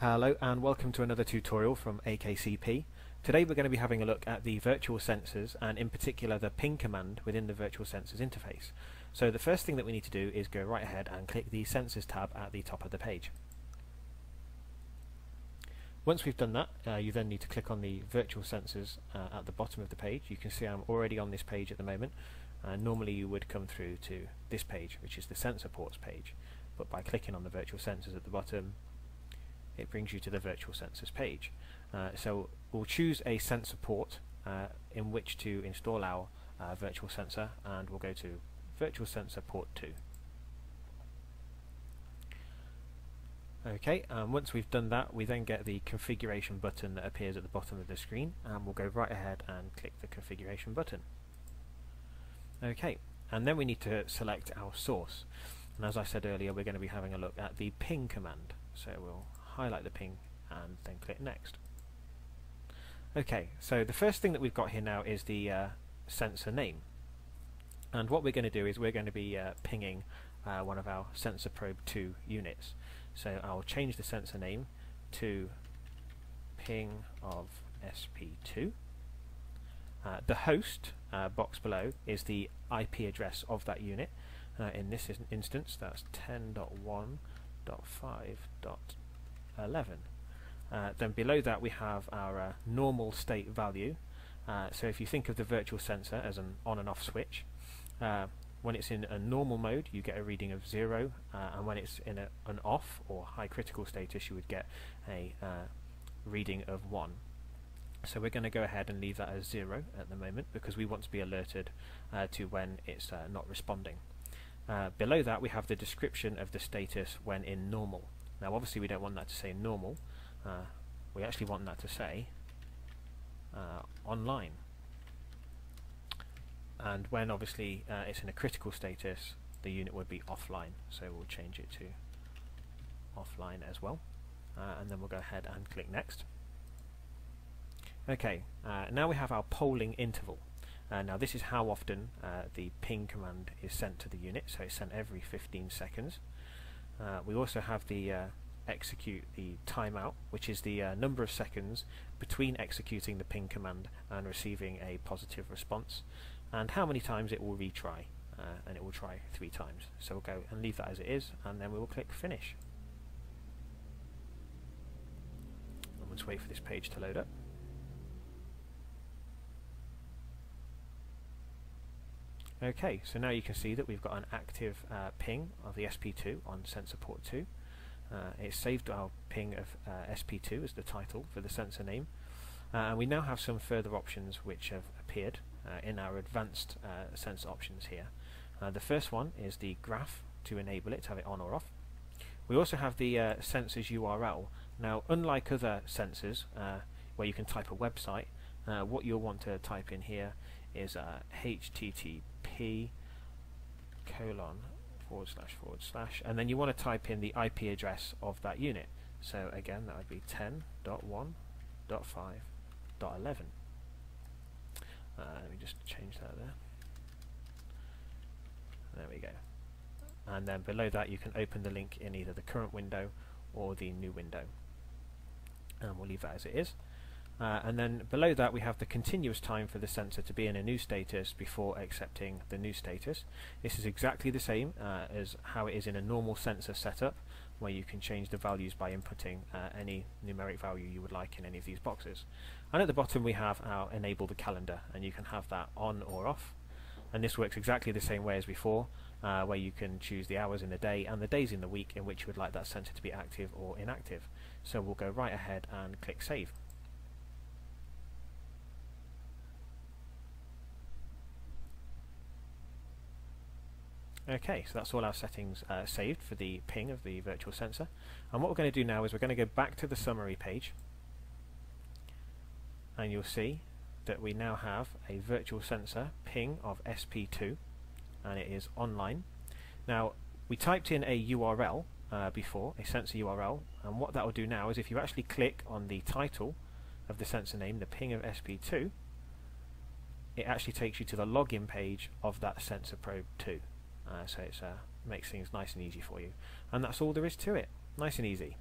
Hello and welcome to another tutorial from AKCP. Today we're going to be having a look at the virtual sensors and in particular the ping command within the virtual sensors interface. So the first thing that we need to do is go right ahead and click the sensors tab at the top of the page. Once we've done that, you then need to click on the virtual sensors at the bottom of the page. You can see I'm already on this page at the moment. Normally you would come through to this page, which is the sensor ports page, but by clicking on the virtual sensors at the bottom it brings you to the virtual sensors page. So we'll choose a sensor port in which to install our virtual sensor, and we'll go to virtual sensor port 2. Okay, once we've done that, we then get the configuration button that appears at the bottom of the screen, and we'll go right ahead and click the configuration button. Okay, and then we need to select our source, and as I said earlier, we're going to be having a look at the ping command. So we'll highlight the ping and then click next. Okay, so the first thing that we've got here now is the sensor name, and what we're going to do is we're going to be pinging one of our sensor probe 2 units. So I'll change the sensor name to ping of SP2. The host box below is the IP address of that unit. In this instance that's 10.1.5.11. Then below that we have our normal state value. So if you think of the virtual sensor as an on and off switch, when it's in a normal mode you get a reading of 0, and when it's in an off or high critical status you would get a reading of 1. So we're going to go ahead and leave that as 0 at the moment because we want to be alerted to when it's not responding. Below that we have the description of the status when in normal. Now obviously we don't want that to say normal, we actually want that to say online. And when obviously it's in a critical status, the unit would be offline, so we'll change it to offline as well, and then we'll go ahead and click next. Okay, now we have our polling interval. Now this is how often the ping command is sent to the unit, so it's sent every 15 seconds. We also have the execute the timeout, which is the number of seconds between executing the ping command and receiving a positive response, and how many times it will retry, and it will try 3 times. So we'll go and leave that as it is, and then we will click finish. And let's wait for this page to load up. Okay, so now you can see that we've got an active ping of the SP2 on sensor port 2. It's saved our ping of SP2 as the title for the sensor name, and we now have some further options which have appeared in our advanced sensor options here. The first one is the graph to enable it, to have it on or off. We also have the sensor's URL. Now unlike other sensors where you can type a website, what you'll want to type in here is http:// and then you want to type in the IP address of that unit. So again that would be 10.1.5.11. Let me just change that there. There we go. And then below that you can open the link in either the current window or the new window, and we'll leave that as it is. And then below that we have the continuous time for the sensor to be in a new status before accepting the new status. This is exactly the same as how it is in a normal sensor setup, where you can change the values by inputting any numeric value you would like in any of these boxes. And at the bottom we have our enable the calendar, and you can have that on or off, and this works exactly the same way as before, where you can choose the hours in the day and the days in the week in which you would like that sensor to be active or inactive. So we'll go right ahead and click save. Okay, so that's all our settings saved for the ping of the virtual sensor, and what we're going to do now is we're going to go back to the summary page, and you'll see that we now have a virtual sensor ping of SP2 and it is online. Now we typed in a URL before, a sensor URL, and what that will do now is if you actually click on the title of the sensor name, the ping of SP2, it actually takes you to the login page of that sensor probe 2. So it makes things nice and easy for you, and that's all there is to it. Nice and easy.